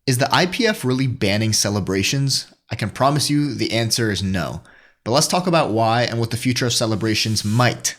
Is the IPF really banning celebrations? I can promise you the answer is no. But let's talk about why and what the future of celebrations might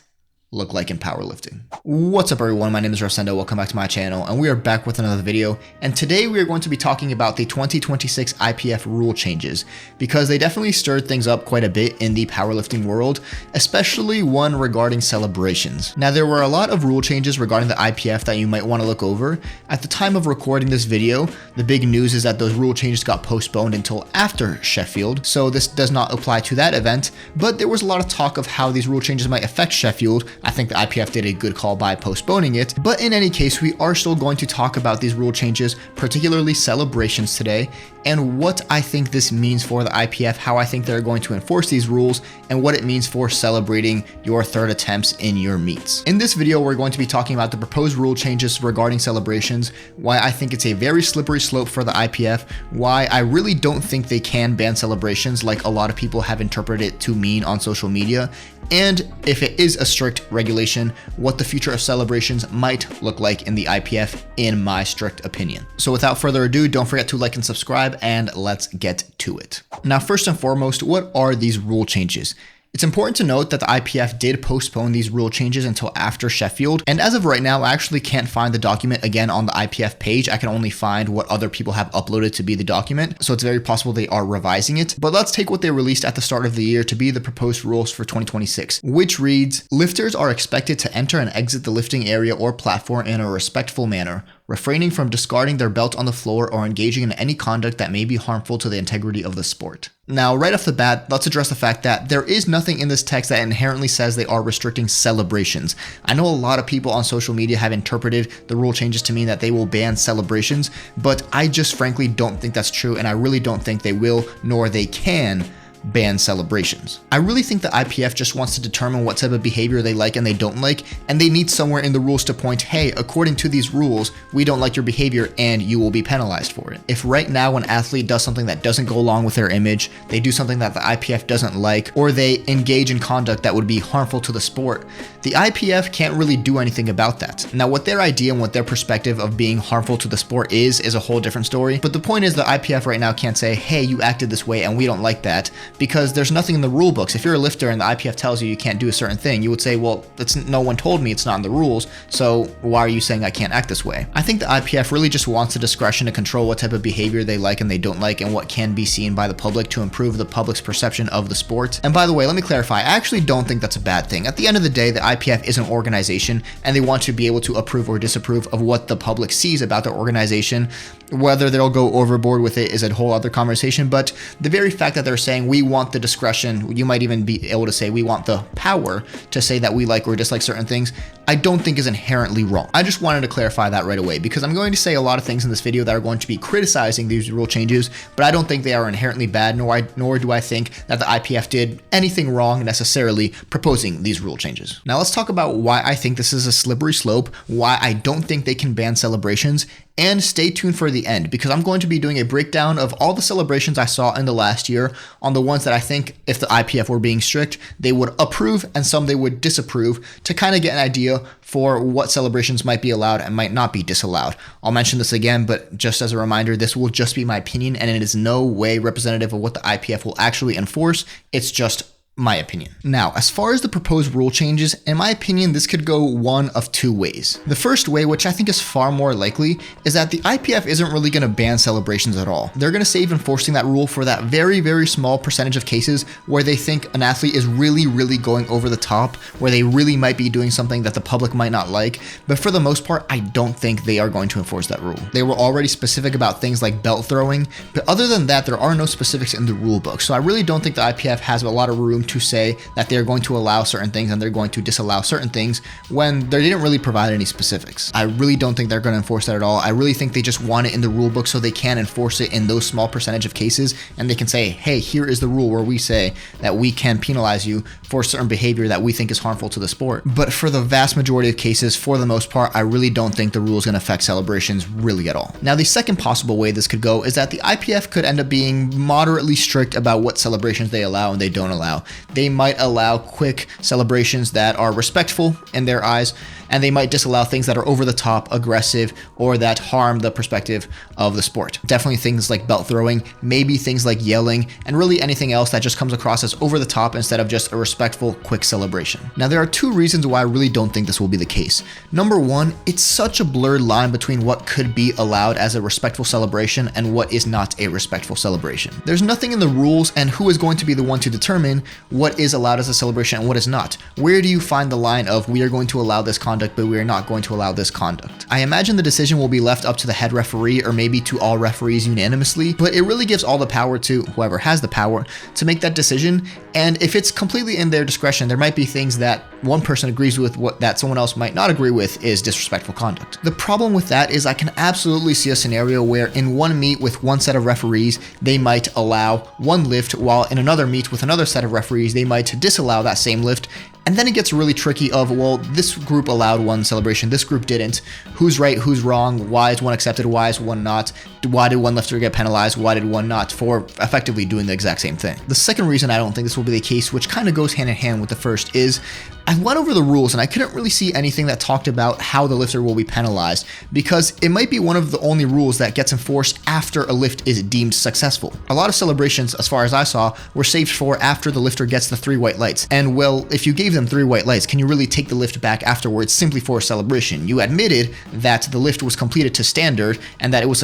look like in powerlifting. What's up everyone, my name is Rosendo, welcome back to my channel, and we are back with another video, and today we are going to be talking about the 2026 IPF rule changes, because they definitely stirred things up quite a bit in the powerlifting world, especially one regarding celebrations. Now there were a lot of rule changes regarding the IPF that you might want to look over. At the time of recording this video, the big news is that those rule changes got postponed until after Sheffield, so this does not apply to that event, but there was a lot of talk of how these rule changes might affect Sheffield. I think the IPF did a good call by postponing it, but in any case, we are still going to talk about these rule changes, particularly celebrations today, and what I think this means for the IPF, how I think they're going to enforce these rules, and what it means for celebrating your third attempts in your meets. In this video, we're going to be talking about the proposed rule changes regarding celebrations, why I think it's a very slippery slope for the IPF, why I really don't think they can ban celebrations like a lot of people have interpreted it to mean on social media, and if it is a strict regulation, what the future of celebrations might look like in the IPF, in my strict opinion. So without further ado, don't forget to like and subscribe, and let's get to it. Now, first and foremost, what are these rule changes? It's important to note that the IPF did postpone these rule changes until after Sheffield, and as of right now, I actually can't find the document again on the IPF page. I can only find what other people have uploaded to be the document, so it's very possible they are revising it. But let's take what they released at the start of the year to be the proposed rules for 2026, which reads, lifters are expected to enter and exit the lifting area or platform in a respectful manner, refraining from discarding their belt on the floor or engaging in any conduct that may be harmful to the integrity of the sport. Now, right off the bat, let's address the fact that there is nothing in this text that inherently says they are restricting celebrations. I know a lot of people on social media have interpreted the rule changes to mean that they will ban celebrations, but I just frankly don't think that's true, and I really don't think they will, nor they can ban celebrations. I really think the IPF just wants to determine what type of behavior they like and they don't like, and they need somewhere in the rules to point, hey, according to these rules, we don't like your behavior and you will be penalized for it. If right now an athlete does something that doesn't go along with their image, they do something that the IPF doesn't like, or they engage in conduct that would be harmful to the sport, the IPF can't really do anything about that. Now, what their idea and what their perspective of being harmful to the sport is a whole different story, but the point is the IPF right now can't say, hey, you acted this way and we don't like that, because there's nothing in the rule books. If you're a lifter and the IPF tells you you can't do a certain thing, you would say, well, no one told me, it's not in the rules, so why are you saying I can't act this way? I think the IPF really just wants the discretion to control what type of behavior they like and they don't like, and what can be seen by the public to improve the public's perception of the sport. And by the way, let me clarify, I actually don't think that's a bad thing. At the end of the day, the IPF is an organization, and they want to be able to approve or disapprove of what the public sees about their organization. Whether they'll go overboard with it is a whole other conversation, but the very fact that they're saying we want the discretion, you might even be able to say we want the power to say that we like or dislike certain things, I don't think is inherently wrong. I just wanted to clarify that right away, because I'm going to say a lot of things in this video that are going to be criticizing these rule changes, but I don't think they are inherently bad, nor do I think that the IPF did anything wrong necessarily proposing these rule changes. Now let's talk about why I think this is a slippery slope, why I don't think they can ban celebrations, and stay tuned for the end, because I'm going to be doing a breakdown of all the celebrations I saw in the last year on the ones that I think, if the IPF were being strict, they would approve and some they would disapprove, to kind of get an idea for what celebrations might be allowed and might not be disallowed. I'll mention this again, but just as a reminder, this will just be my opinion, and it is no way representative of what the IPF will actually enforce. It's just my opinion. Now, as far as the proposed rule changes, in my opinion, this could go one of two ways. The first way, which I think is far more likely, is that the IPF isn't really going to ban celebrations at all. They're going to save enforcing that rule for that very, very small percentage of cases where they think an athlete is really, really going over the top, where they really might be doing something that the public might not like. But for the most part, I don't think they are going to enforce that rule. They were already specific about things like belt throwing, but other than that, there are no specifics in the rule book. So I really don't think the IPF has a lot of room to say that they're going to allow certain things and they're going to disallow certain things when they didn't really provide any specifics. I really don't think they're going to enforce that at all. I really think they just want it in the rule book so they can enforce it in those small percentage of cases, and they can say, hey, here is the rule where we say that we can penalize you for certain behavior that we think is harmful to the sport. But for the vast majority of cases, for the most part, I really don't think the rule is going to affect celebrations really at all. Now, the second possible way this could go is that the IPF could end up being moderately strict about what celebrations they allow and they don't allow. they might allow quick celebrations that are respectful in their eyes, and they might disallow things that are over the top, aggressive, or that harm the perspective of the sport. Definitely things like belt throwing, maybe things like yelling, and really anything else that just comes across as over the top instead of just a respectful, quick celebration. Now, there are two reasons why I really don't think this will be the case. Number one, it's such a blurred line between what could be allowed as a respectful celebration and what is not a respectful celebration. There's nothing in the rules, and who is going to be the one to determine what is allowed as a celebration and what is not? Where do you find the line of we are going to allow this conduct, but we are not going to allow this conduct? I imagine the decision will be left up to the head referee or maybe to all referees unanimously, but it really gives all the power to whoever has the power to make that decision. And if it's completely in their discretion, there might be things that one person agrees with that someone else might not agree with is disrespectful conduct. The problem with that is I can absolutely see a scenario where in one meet with one set of referees, they might allow one lift, while in another meet with another set of referees, they might disallow that same lift. And then it gets really tricky of, well, this group allowed one celebration, this group didn't. Who's right, who's wrong? Why is one accepted? Why is one not? Why did one lifter get penalized? Why did one not? For effectively doing the exact same thing. The second reason I don't think this will be the case, which kind of goes hand in hand with the first, is I went over the rules and I couldn't really see anything that talked about how the lifter will be penalized, because it might be one of the only rules that gets enforced after a lift is deemed successful. A lot of celebrations, as far as I saw, were saved for after the lifter gets the 3 white lights. And well, if you gave them 3 white lights, can you really take the lift back afterwards simply for a celebration? You admitted that the lift was completed to standard and that it was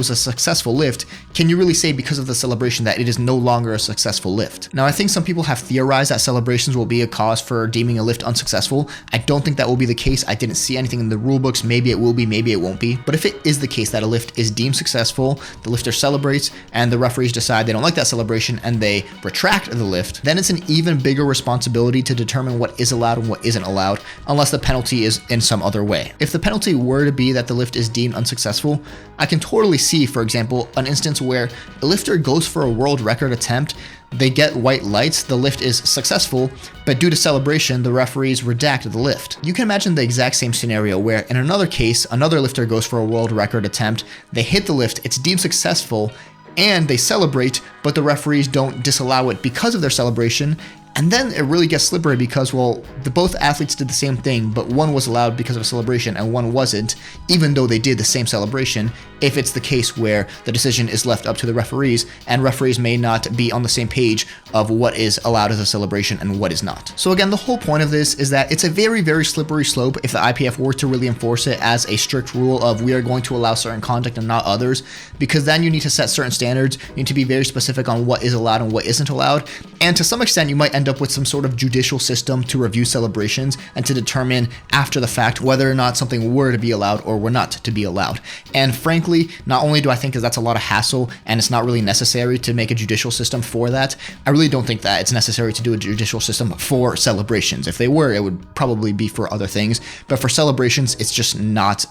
a successful lift. Can you really say because of the celebration that it is no longer a successful lift? Now, I think some people have theorized that celebrations will be a cause for deeming a lift unsuccessful. I don't think that will be the case. I didn't see anything in the rule books. Maybe it will be, maybe it won't be. But if it is the case that a lift is deemed successful, the lifter celebrates, and the referees decide they don't like that celebration and they retract the lift, then it's an even bigger responsibility to determine what is allowed and what isn't allowed, unless the penalty is in some other way. If the penalty were to be that the lift is deemed unsuccessful, I can totally see, for example, an instance where a lifter goes for a world record attempt, they get white lights, the lift is successful, but due to celebration, the referees redact the lift. You can imagine the exact same scenario where in another case, another lifter goes for a world record attempt, they hit the lift, it's deemed successful, and they celebrate, but the referees don't disallow it because of their celebration. And then it really gets slippery because, well, both athletes did the same thing, but one was allowed because of a celebration and one wasn't, even though they did the same celebration, if it's the case where the decision is left up to the referees, and referees may not be on the same page of what is allowed as a celebration and what is not. So again, the whole point of this is that it's a very, very slippery slope if the IPF were to really enforce it as a strict rule of we are going to allow certain conduct and not others, because then you need to set certain standards, you need to be very specific on what is allowed and what isn't allowed, and to some extent you might end up with some sort of judicial system to review celebrations and to determine after the fact whether or not something were to be allowed or were not to be allowed. And frankly, not only do I think that's a lot of hassle and it's not really necessary to make a judicial system for that, I really don't think that it's necessary to do a judicial system for celebrations. If they were, it would probably be for other things, but for celebrations, it's just not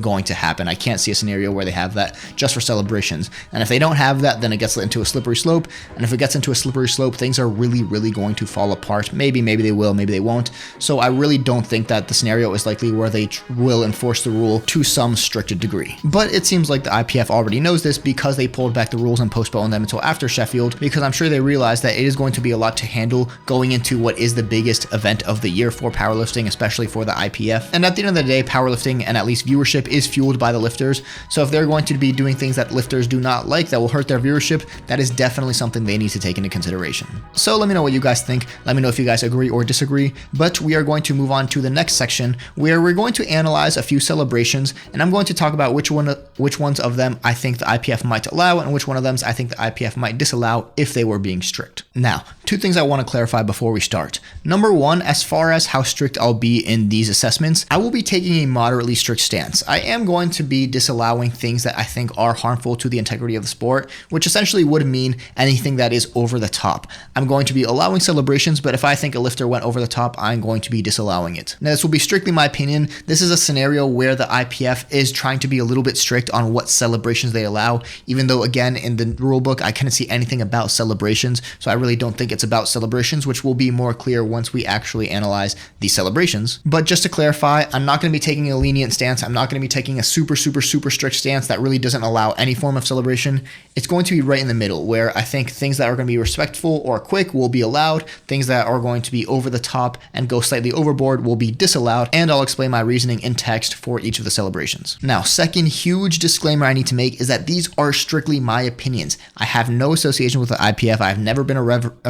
going to happen. I can't see a scenario where they have that just for celebrations. And if they don't have that, then it gets into a slippery slope. And if it gets into a slippery slope, things are really, really going to fall apart. Maybe they will, maybe they won't. So I really don't think that the scenario is likely where they will enforce the rule to some stricter degree. But it seems like the IPF already knows this because they pulled back the rules and postponed them until after Sheffield, because I'm sure they realize that it is going to be a lot to handle going into what is the biggest event of the year for powerlifting, especially for the IPF. And at the end of the day, powerlifting and at least viewership is fueled by the lifters. So if they're going to be doing things that lifters do not like that will hurt their viewership, that is definitely something they need to take into consideration. So let me know what you guys think. Let me know if you guys agree or disagree. But we are going to move on to the next section where we're going to analyze a few celebrations, and I'm going to talk about which ones of them I think the IPF might allow and which one of them I think the IPF might disallow if they were being strict. Now, two things I want to clarify before we start. Number one, as far as how strict I'll be in these assessments, I will be taking a moderately strict stance. I am going to be disallowing things that I think are harmful to the integrity of the sport, which essentially would mean anything that is over the top. I'm going to be allowing celebrations, but if I think a lifter went over the top, I'm going to be disallowing it. Now, this will be strictly my opinion. This is a scenario where the IPF is trying to be a little bit strict on what celebrations they allow, even though, again, in the rule book, I couldn't see anything about celebrations, so I really don't think it's about celebrations, which will be more clear once we actually analyze these celebrations. But just to clarify, I'm not going to be taking a lenient stance. I'm not going to be taking a super strict stance that really doesn't allow any form of celebration. It's going to be right in the middle, where I think things that are going to be respectful or quick will be allowed, things that are going to be over the top and go slightly overboard will be disallowed, and I'll explain my reasoning in text for each of the celebrations. Now, second huge disclaimer I need to make is that these are strictly my opinions. I have no association with the IPF. I've never been a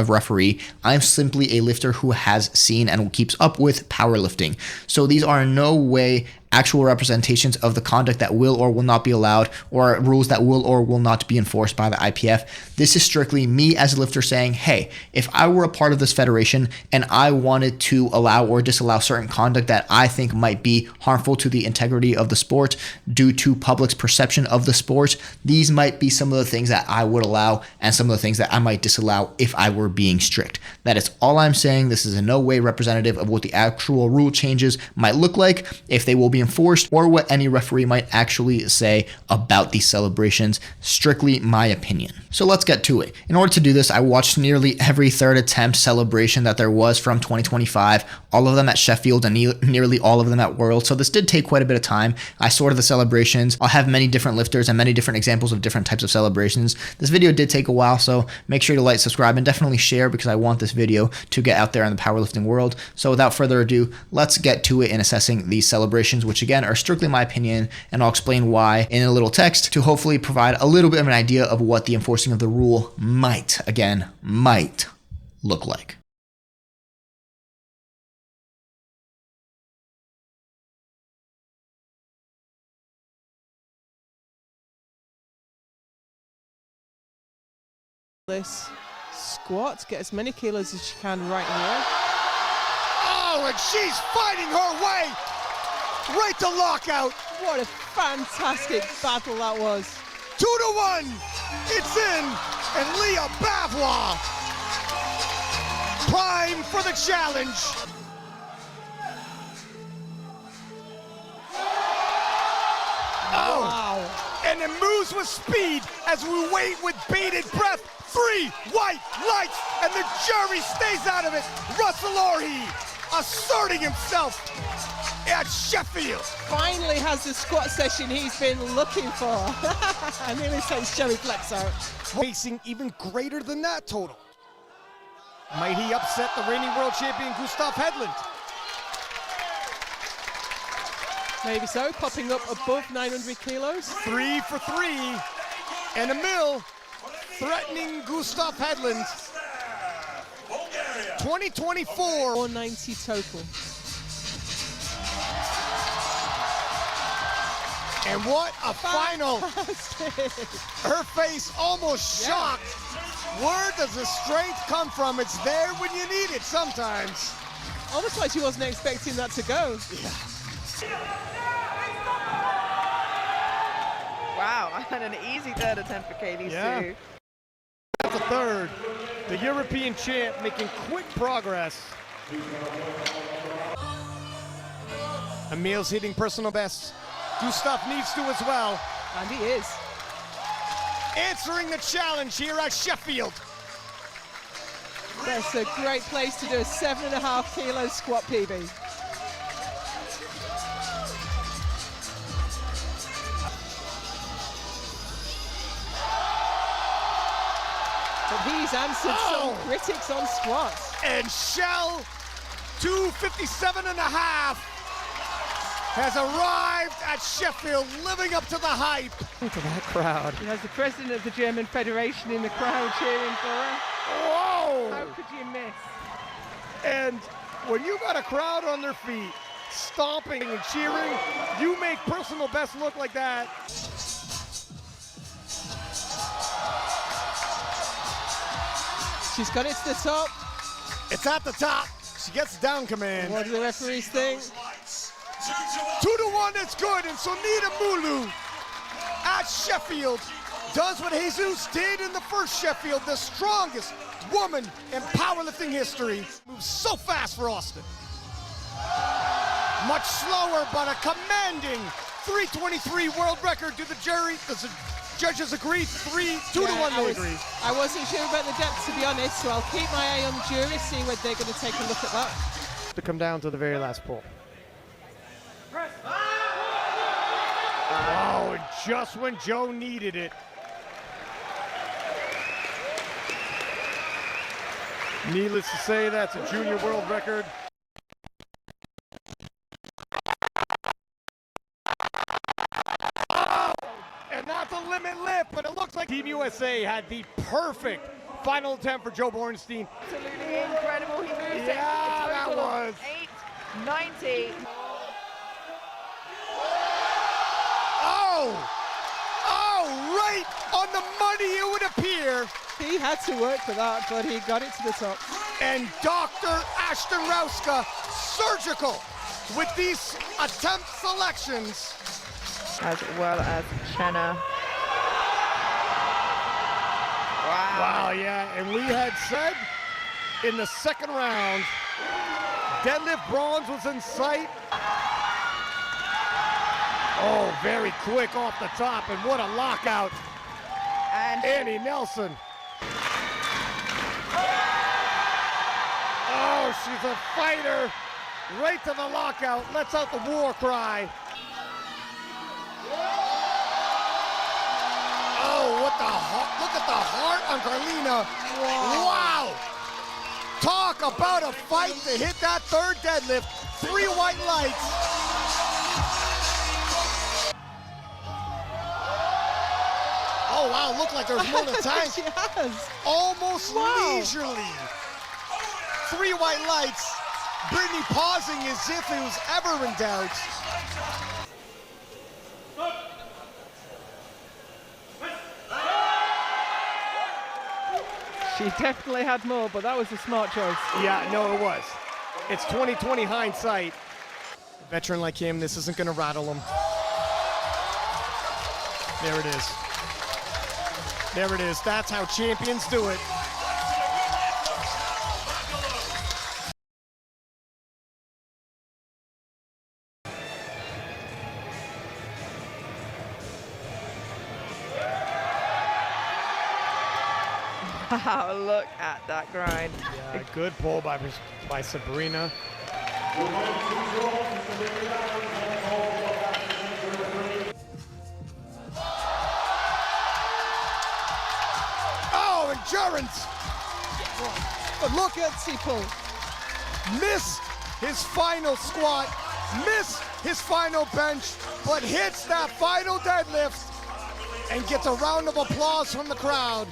referee. I'm simply a lifter who has seen and keeps up with powerlifting. So these are in no way actual representations of the conduct that will or will not be allowed, or rules that will or will not be enforced by the IPF. This is strictly me as a lifter saying, hey, if I were a part of this federation and I wanted to allow or disallow certain conduct that I think might be harmful to the integrity of the sport due to public's perception of the sport, these might be some of the things that I would allow and some of the things that I might disallow if I were being strict. That is all I'm saying. This is in no way representative of what the actual rule changes might look like, if they will be enforced, or what any referee might actually say about these celebrations. Strictly my opinion. So let's get to it. In order to do this, I watched nearly every third attempt celebration that there was from 2025, all of them at Sheffield and nearly all of them at World. So this did take quite a bit of time. I sorted the celebrations. I'll have many different lifters and many different examples of different types of celebrations. This video did take a while, so make sure to like, subscribe, and definitely share, because I want this video to get out there in the powerlifting world. So without further ado, let's get to it in assessing these celebrations, which again are strictly my opinion, and I'll explain why in a little text to hopefully provide a little bit of an idea of what the enforcing of the rule might look like. This squat, get as many kilos as you can right here. Oh, and she's fighting her way right to lockout. What a fantastic battle that was. 2-1, it's in, and Leah Bavois prime for the challenge. Oh, wow. And it moves with speed as we wait with bated breath. 3 white lights, and the jury stays out of it. Russell Orhe asserting himself at Sheffield. Finally has the squat session he's been looking for. I nearly said Sherry Flex out. Facing even greater than that total. Might he upset the reigning world champion Gustav Hedlund? Maybe so, popping up above 900 kilos. 3 for 3, and Emil threatening Gustav Hedlund. 2024. 490 total. And what a final. Her face almost shocked. Where does the strength come from? It's there when you need it sometimes. Almost like she wasn't expecting that to go. Yeah. Wow, and an easy third attempt for Katie Sue. That's a third. The European champ making quick progress. Emil's hitting personal bests. Gustav needs to as well. And he is. Answering the challenge here at Sheffield. That's a great place to do a 7.5 kilo squat PB. But he's answered some critics on squats. And Shell 257.5 has arrived at Sheffield, living up to the hype. Look at that crowd. He has the president of the German Federation in the crowd cheering for her. Whoa! How could you miss? And when you got a crowd on their feet, stomping and cheering, you make personal best look like that. She's got it to the top. It's at the top. She gets down command. What do the referees think? 2-1, it's good. And Sonita Mulu at Sheffield does what Jesus did in the first Sheffield, the strongest woman in powerlifting history. Moves so fast for Austin. Much slower, but a commanding 323 world record. Does the judges agree? 2-1 they agree. I wasn't sure about the depth, to be honest, so I'll keep my eye on the jury, see whether they're going to take a look at that. To come down to the very last pull. Oh, and just when Joe needed it. Needless to say, that's a junior world record. Oh, and that's a limit lift, but it looks like Team USA had the perfect final attempt for Joe Bornstein. Absolutely incredible. He moves Yeah, it. that was 890. Right on the money it would appear. He had to work for that, but he got it to the top. And Dr. Ashton Rauska, surgical with these attempt selections. As well as Chenna. Wow, yeah, and we had said in the second round, deadlift bronze was in sight. Oh, very quick off the top, and what a lockout. And Annie Nelson. Oh, she's a fighter. Right to the lockout, lets out the war cry. Oh, what the heart, look at the heart on Carlina. Wow. Talk about a fight to hit that third deadlift. 3 white lights. Oh, wow, looked like there was more than time. She has. Almost Wow. leisurely. 3 white lights. Brittany pausing as if it was ever in doubt. She definitely had more, but that was a smart choice. Yeah, no, it was. It's 2020 hindsight. A veteran like him, this isn't going to rattle him. There it is. There it is. That's how champions do it. wow, look at that grind. Yeah, good pull by Sabrina. Oh, endurance! But look at Sipo. Missed his final squat, missed his final bench, but hits that final deadlift and gets a round of applause from the crowd.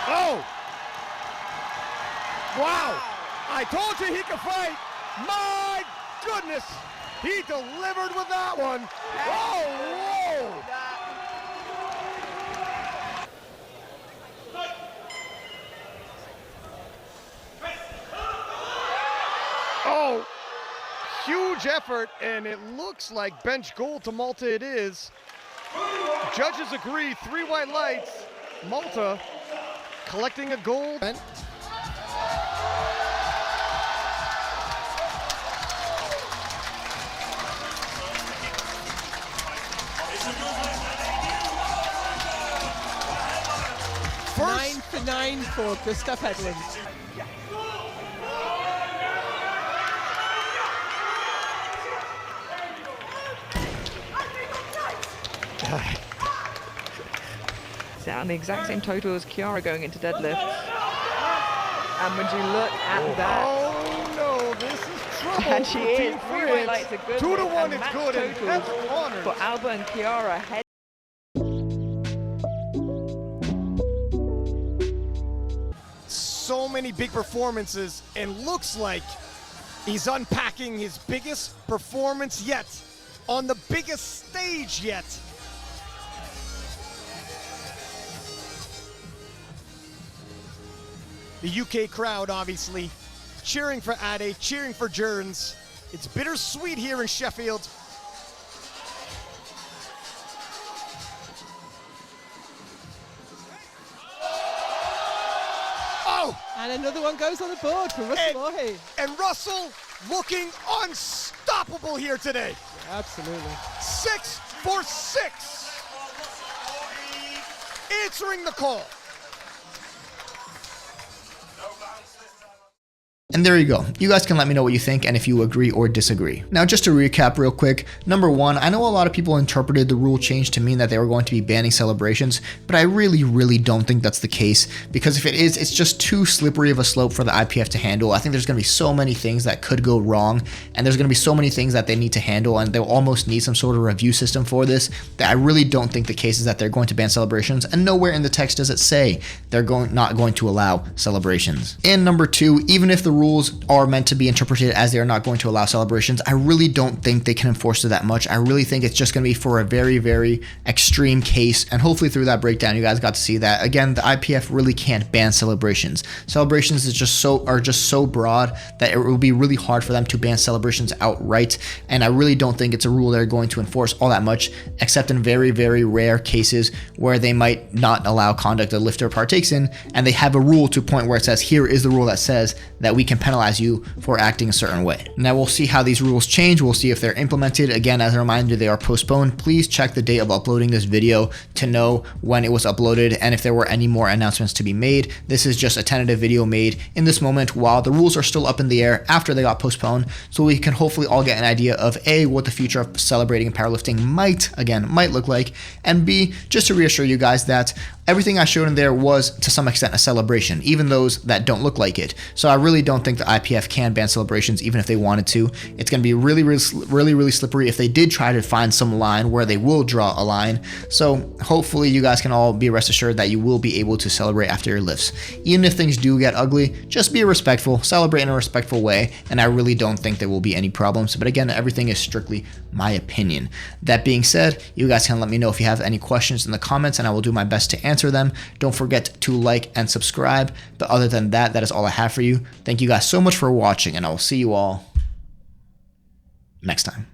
Oh! Wow! I told you he could fight. My goodness! He delivered with that one. Oh, whoa! Oh, huge effort, and it looks like bench gold to Malta it is. Judges agree, 3 white lights. Malta collecting a gold. First 9 for 9 for Gustav Hedlund. Down the exact same total as Kiara going into deadlifts. And would you look at that? Oh no, this is trouble. And she for is. Team 3 white France. lights are good. 2 to 1 and is match good, and totals that's honored. for Alba and Kiara. So many big performances, and looks like he's unpacking his biggest performance yet on the biggest stage yet. The UK crowd obviously cheering for Ade, cheering for Jerns. It's bittersweet here in Sheffield. Oh! And another one goes on the board for Russell Orhe. And Russell looking unstoppable here today. Absolutely. 6 for 6. Answering the call. And there you go. You guys can let me know what you think and if you agree or disagree. Now, just to recap real quick, number one, I know a lot of people interpreted the rule change to mean that they were going to be banning celebrations, but I really don't think that's the case, because if it is, it's just too slippery of a slope for the IPF to handle. I think there's going to be so many things that could go wrong, and there's going to be so many things that they need to handle, and they'll almost need some sort of review system for this, that I really don't think the case is that they're going to ban celebrations, and nowhere in the text does it say they're not going to allow celebrations. And number two, even if the rules are meant to be interpreted as they are not going to allow celebrations, I really don't think they can enforce it that much. I really think it's just going to be for a very extreme case, and hopefully through that breakdown you guys got to see that again, the IPF really can't ban celebrations. Celebrations is just so broad that it will be really hard for them to ban celebrations outright, and I really don't think it's a rule they're going to enforce all that much, except in very rare cases where they might not allow conduct the lifter partakes in, and they have a rule to a point where it says, here is the rule that says that we can penalize you for acting a certain way. Now we'll see how these rules change. We'll see if they're implemented. Again, as a reminder, they are postponed. Please check the date of uploading this video to know when it was uploaded and if there were any more announcements to be made. This is just a tentative video made in this moment while the rules are still up in the air after they got postponed, so we can hopefully all get an idea of A, what the future of celebrating in powerlifting might look like, and B, just to reassure you guys that everything I showed in there was to some extent a celebration, even those that don't look like it. So I really don't think the IPF can ban celebrations even if they wanted to. It's going to be really slippery if they did try to find some line where they will draw a line. So hopefully you guys can all be rest assured that you will be able to celebrate after your lifts. Even if things do get ugly, just be respectful, celebrate in a respectful way, and I really don't think there will be any problems. But again, everything is strictly my opinion. That being said, you guys can let me know if you have any questions in the comments, and I will do my best to answer them. Don't forget to like and subscribe. But other than that, that is all I have for you. Thank you guys so much for watching, and I will see you all next time.